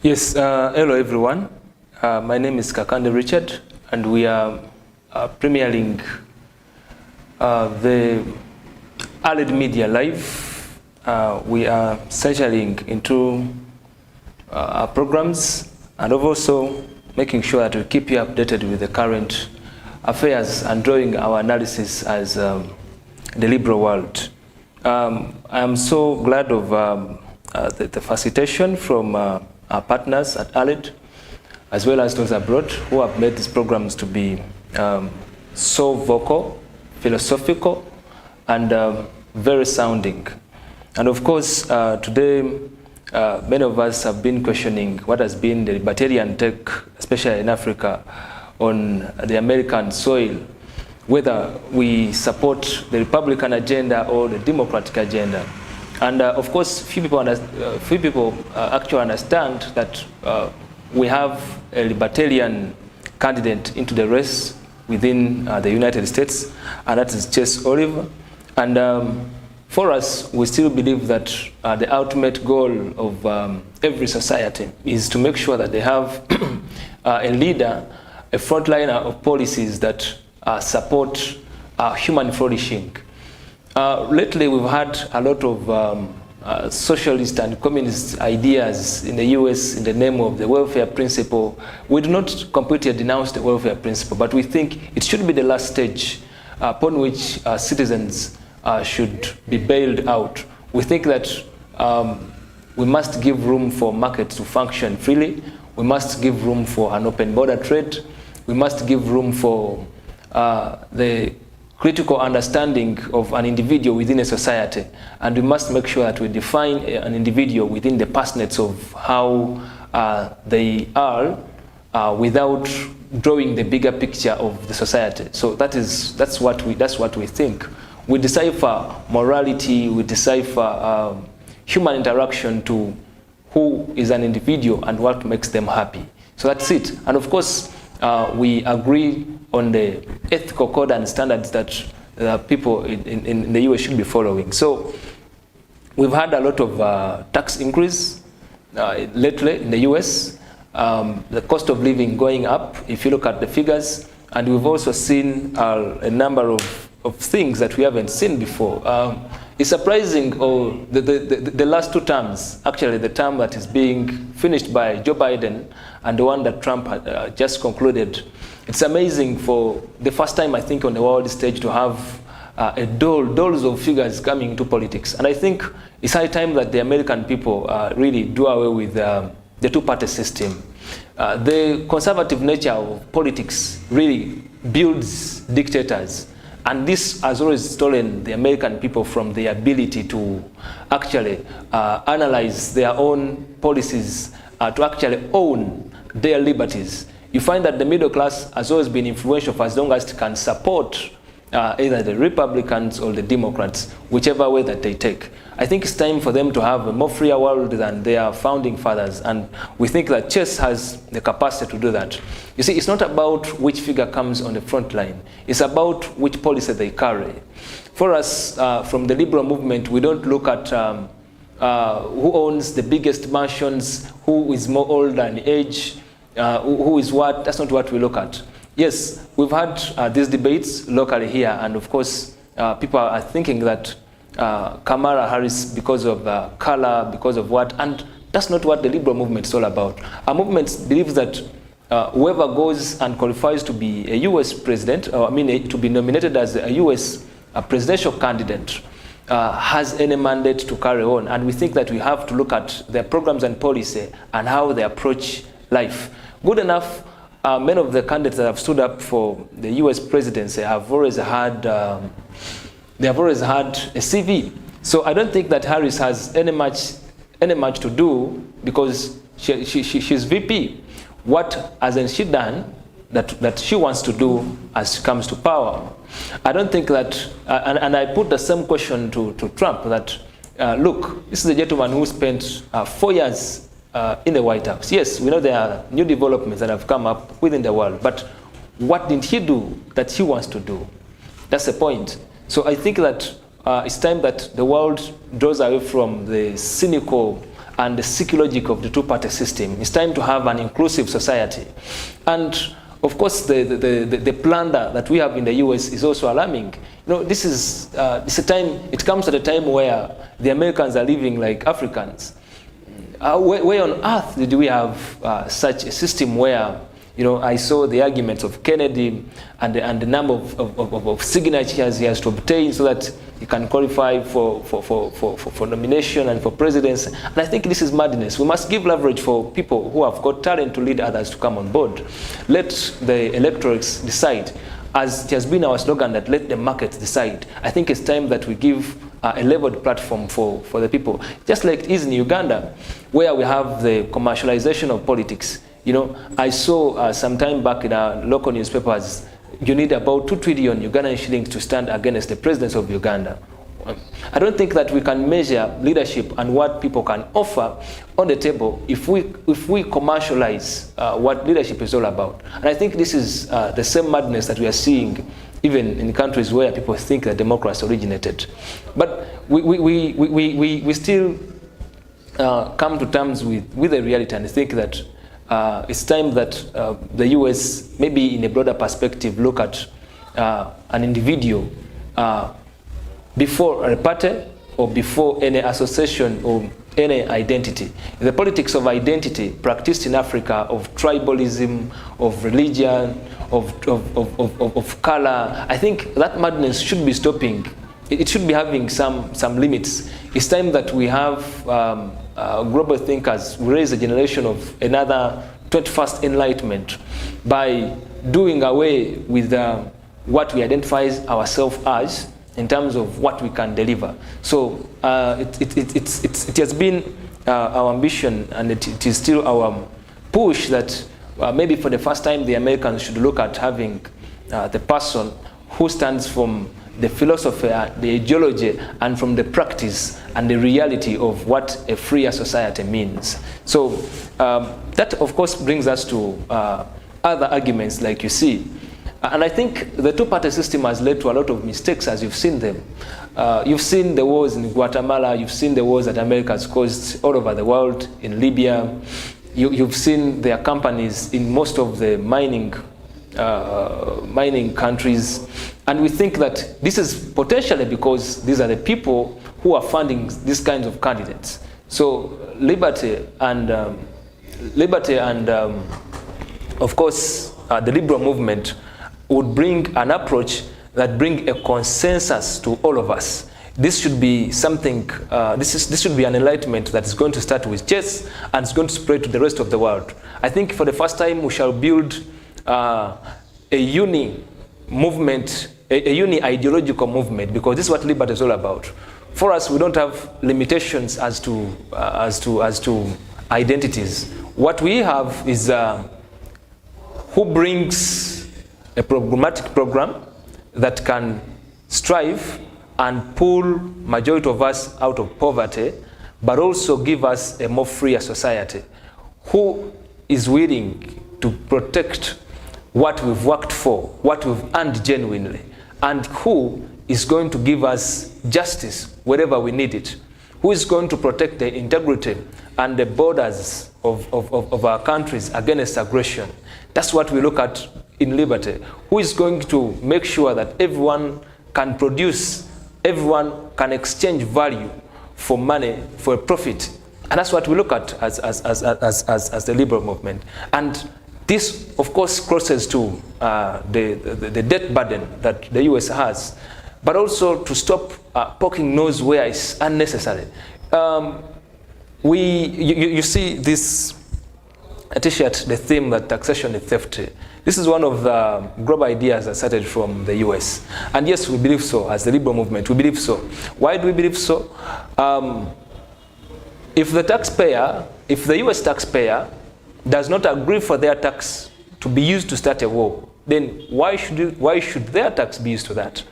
Yes, hello everyone. My name is Kakande Richard, and we are premiering the ALED Media Live. We are centering into our programs and also making sure that we keep you updated with the current affairs and drawing our analysis as the liberal world. I am so glad of the facilitation from our partners at ALED, as well as those abroad who have made these programs to be so vocal, philosophical, and very sounding. And of course, today, many of us have been questioning what has been the libertarian take, especially in Africa, on the American soil, whether we support the Republican agenda or the Democratic agenda. And of course, few people actually understand that we have a libertarian candidate into the race within the United States, and that is Chase Oliver. And for us, we still believe that the ultimate goal of every society is to make sure that they have a leader, a frontliner of policies that support human flourishing. Lately, we've had a lot of socialist and communist ideas in the US in the name of the welfare principle. We do not completely denounce the welfare principle, but we think it should be the last stage upon which citizens should be bailed out. We think that we must give room for markets to function freely. We must give room for an open border trade. We must give room for the critical understanding of an individual within a society, and we must make sure that we define an individual within the passionates of how they are without drawing the bigger picture of the society. So that's what we think. We decipher morality, we decipher human interaction to who is an individual and what makes them happy. So that's it. And of course, we agree on the ethical code and standards that people in the US should be following. So we've had a lot of tax increase lately in the US, the cost of living going up, if you look at the figures, and we've also seen a number of things that we haven't seen before. It's surprising, the last two terms, actually the term that is being finished by Joe Biden and the one that Trump had just concluded. It's amazing for the first time, I think, on the world stage to have dolls of figures coming into politics. And I think it's high time that the American people really do away with the two-party system. The conservative nature of politics really builds dictators. And this has always stolen the American people from the ability to actually analyze their own policies, to actually own their liberties. You find that the middle class has always been influential for as long as it can support either the Republicans or the Democrats, whichever way that they take. I think it's time for them to have a more freer world than their founding fathers, and we think that Chess has the capacity to do that. You see, it's not about which figure comes on the front line. It's about which policy they carry. For us, from the liberal movement, we don't look at who owns the biggest mansions, who is more old in age, who is what. That's not what we look at. Yes, we've had these debates locally here, and of course, people are thinking that Kamala Harris, because of color, because of what, and that's not what the liberal movement is all about. Our movement believes that whoever goes and qualifies to be a US president, or to be nominated as a US presidential candidate, has any mandate to carry on. And we think that we have to look at their programs and policy and how they approach life. Good enough, many of the candidates that have stood up for the US presidency have always had a CV. So I don't think that Harris has any much to do, because she's VP. What hasn't she done that she wants to do as she comes to power? I don't think that, and I put the same question to Trump, that look, this is a gentleman who spent 4 years in the White House. Yes, we know there are new developments that have come up within the world, but what did he do that he wants to do? That's the point. So I think that it's time that the world draws away from the cynical and the sick logic of the two-party system. It's time to have an inclusive society. And of course, the plunder that we have in the US is also alarming. You know, this is it's a time. It comes at a time where the Americans are living like Africans. Where on earth did we have such a system where, you know, I saw the arguments of Kennedy and the number of signatures he has to obtain so that he can qualify for nomination and for presidency. And I think this is madness. We must give leverage for people who have got talent to lead others to come on board. Let the electorates decide. As it has been our slogan that let the market decide. I think it's time that we give a leveled platform for the people. Just like it is in Uganda, where we have the commercialization of politics. You know, I saw some time back in our local newspapers, you need about 2 trillion Ugandan shillings to stand against the president of Uganda. I don't think that we can measure leadership and what people can offer on the table if we commercialize what leadership is all about. And I think this is the same madness that we are seeing even in countries where people think that democracy originated. But we still come to terms with the reality and think that it's time that the US, maybe in a broader perspective, look at an individual before a party or before any association or any identity. The politics of identity practiced in Africa, of tribalism, of religion, of color, I think that madness should be stopping. It should be having some limits. It's time that we have global thinkers, we raise a generation of another 21st enlightenment by doing away with what we identify ourselves as in terms of what we can deliver. So it has been our ambition, and it is still our push that maybe for the first time the Americans should look at having the person who stands from the philosophy, the ideology, and from the practice and the reality of what a freer society means. So that, of course, brings us to other arguments, like you see. And I think the two-party system has led to a lot of mistakes, as you've seen them. You've seen the wars in Guatemala, you've seen the wars that America has caused all over the world, in Libya. You've seen their companies in most of the mining countries. And we think that this is potentially because these are the people who are funding these kinds of candidates. So liberty and of course, the liberal movement would bring an approach that brings a consensus to all of us. This should be something, this should be an enlightenment that is going to start with chess and is going to spread to the rest of the world. I think for the first time we shall build a uni-movement, a uni-ideological movement, because this is what liberty is all about. For us, we don't have limitations as to identities. What we have is who brings a programmatic program that can strive and pull majority of us out of poverty, but also give us a more freer society. Who is willing to protect what we've worked for, what we've earned genuinely, and who is going to give us justice wherever we need it? Who is going to protect the integrity and the borders of our countries against aggression? That's what we look at in liberty. Who is going to make sure that everyone can produce, everyone can exchange value for money, for a profit? And that's what we look at as the liberal movement. And this, of course, crosses to the debt burden that the US has, but also to stop poking nose where it's unnecessary. You see this t-shirt, the theme that taxation is theft. This is one of the global ideas that started from the US. And yes, we believe so, as the liberal movement, we believe so. Why do we believe so? If the US taxpayer does not agree for their tax to be used to start a war, then why should their tax be used to that?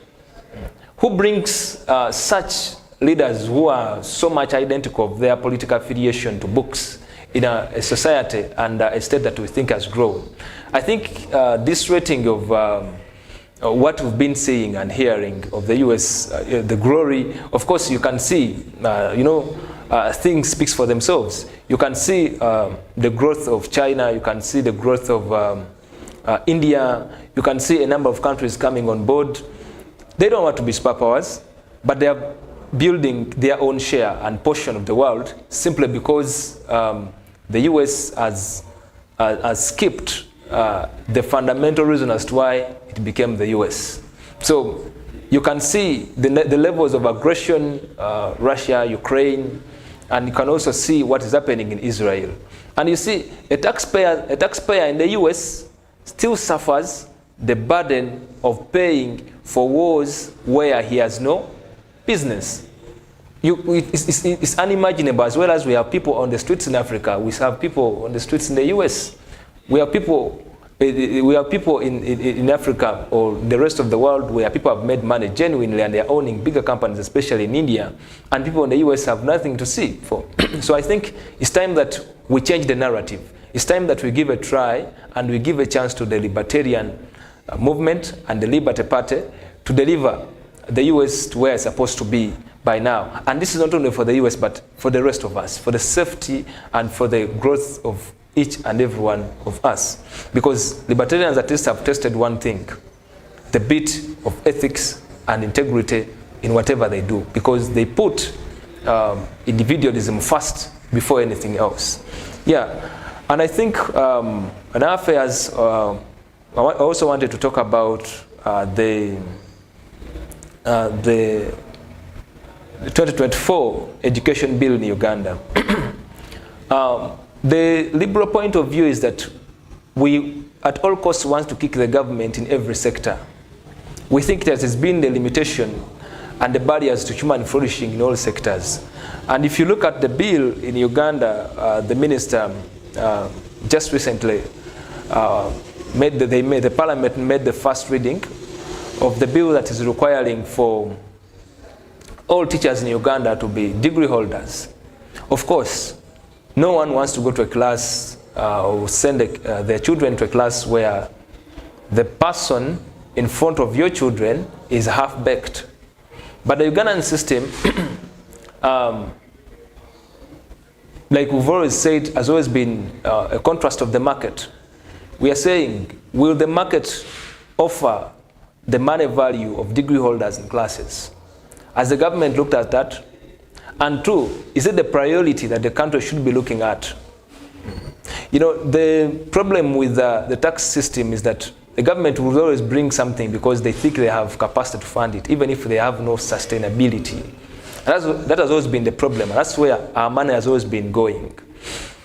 Who brings such leaders who are so much identical of their political affiliation to books in a society and a state that we think has grown? I think this rating of what we've been seeing and hearing of the US, the glory, of course you can see, things speaks for themselves. You can see the growth of China, you can see the growth of India, you can see a number of countries coming on board. They don't want to be superpowers, but they are building their own share and portion of the world simply because the US has skipped the fundamental reason as to why it became the US. So you can see the levels of aggression, Russia, Ukraine, and you can also see what is happening in Israel. And you see, a taxpayer in the US still suffers the burden of paying for wars where he has no business. It's unimaginable. As well as we have people on the streets in Africa, we have people on the streets in the US. We have people in Africa or the rest of the world where people have made money genuinely and they're owning bigger companies, especially in India, and people in the US have nothing to see for. So I think it's time that we change the narrative. It's time that we give a try and we give a chance to the libertarian movement and the Liberty Party to deliver the US to where it's supposed to be by now. And this is not only for the US, but for the rest of us, for the safety and for the growth of each and every one of us. Because libertarians at least have tested one thing, the bit of ethics and integrity in whatever they do, because they put individualism first before anything else. Yeah, and I think another affairs, I also wanted to talk about the 2024 education bill in Uganda. The liberal point of view is that we, at all costs, want to kick the government in every sector. We think that has been the limitation and the barriers to human flourishing in all sectors. And if you look at the bill in Uganda, the minister just recently the parliament made the first reading of the bill that is requiring for all teachers in Uganda to be degree holders. Of course, no one wants to go to a class or send their children to a class where the person in front of your children is half-baked. But the Ugandan system, like we've always said, has always been a contrast of the market. We are saying, will the market offer the money value of degree holders in classes? Has the government looked at that? And two, is it the priority that the country should be looking at? You know, the problem with the tax system is that the government will always bring something because they think they have capacity to fund it, even if they have no sustainability. And that has always been the problem, and that's where our money has always been going.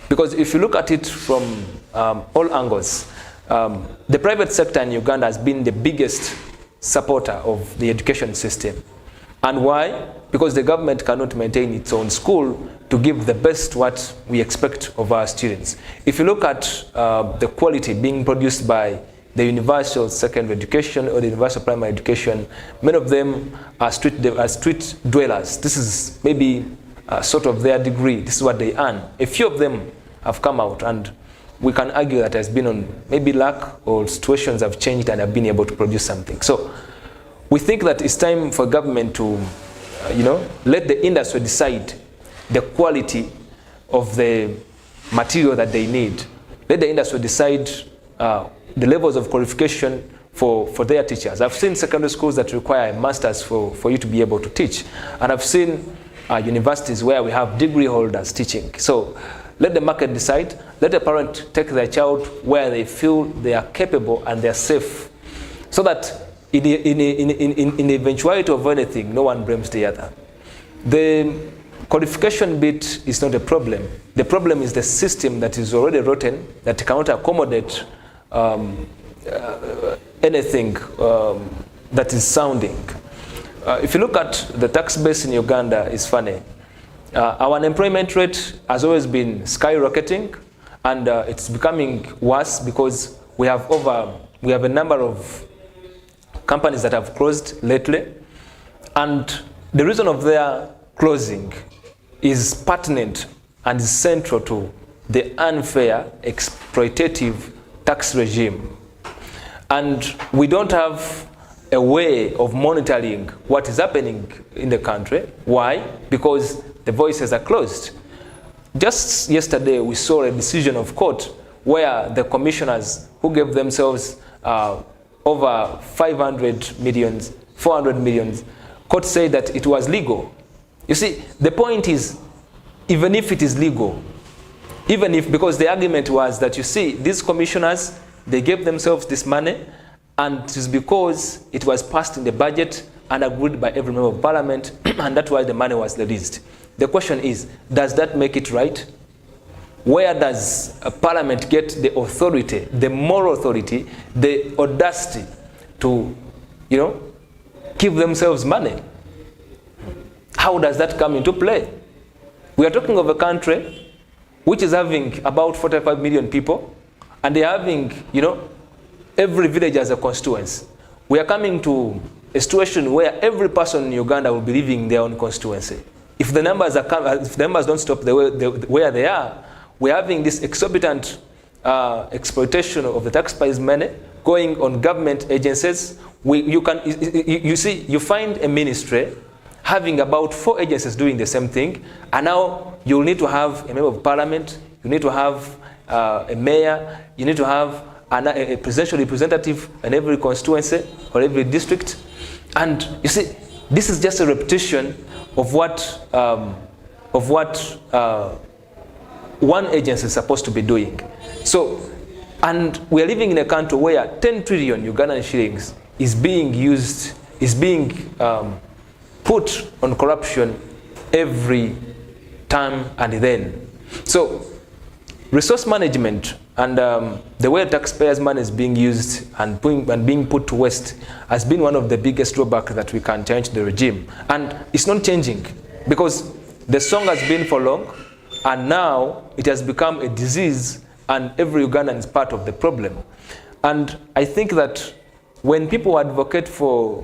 Because if you look at it from all angles, the private sector in Uganda has been the biggest supporter of the education system. And why? Because the government cannot maintain its own school to give the best what we expect of our students. If you look at the quality being produced by the universal secondary education or the universal primary education, many of them are street dwellers. This is maybe sort of their degree. This is what they earn. A few of them have come out, and we can argue that has been on maybe luck or situations have changed and have been able to produce something. So we think that it's time for government to, let the industry decide the quality of the material that they need. Let the industry decide the levels of qualification for their teachers. I've seen secondary schools that require a master's for you to be able to teach. And I've seen universities where we have degree holders teaching. So let the market decide. Let the parent take their child where they feel they are capable and they are safe. So that in the eventuality of anything, no one blames the other. The qualification bit is not a problem. The problem is the system that is already rotten, that cannot accommodate anything that is sounding. If you look at the tax base in Uganda, it's funny. Our unemployment rate has always been skyrocketing, and it's becoming worse because we have a number of companies that have closed lately, and the reason of their closing is pertinent and is central to the unfair, exploitative tax regime. And we don't have a way of monitoring what is happening in the country. Why? Because the voices are closed. Just yesterday, we saw a decision of court where the commissioners who gave themselves over 500 millions, 400 millions, court said that it was legal. You see, the point is, even if it is legal, even if, because the argument was that, you see, these commissioners, they gave themselves this money, and it is because it was passed in the budget and agreed by every member of parliament, and that's why the money was released. The question is, does that make it right? Where does a parliament get the authority, the moral authority, the audacity to, you know, give themselves money? How does that come into play? We are talking of a country which is having about 45 million people, and they're having, you know, every village has a constituency. We are coming to a situation where every person in Uganda will be living in their own constituency. If the numbers don't stop where they are, we're having this exorbitant exploitation of the taxpayers' money going on government agencies. You find a ministry having about 4 agencies doing the same thing, and now you'll need to have a member of parliament, you need to have a mayor, you need to have a presidential representative in every constituency or every district. And you see, this is just a repetition of what one agency is supposed to be doing. So, and we are living in a country where 10 trillion Ugandan shillings is being used, is being put on corruption every time and then. So, resource management and the way taxpayers' money is being used and being put to waste has been one of the biggest drawbacks that we can change the regime. And it's not changing because the song has been for long, and now it has become a disease, and every Ugandan is part of the problem. And I think that when people advocate for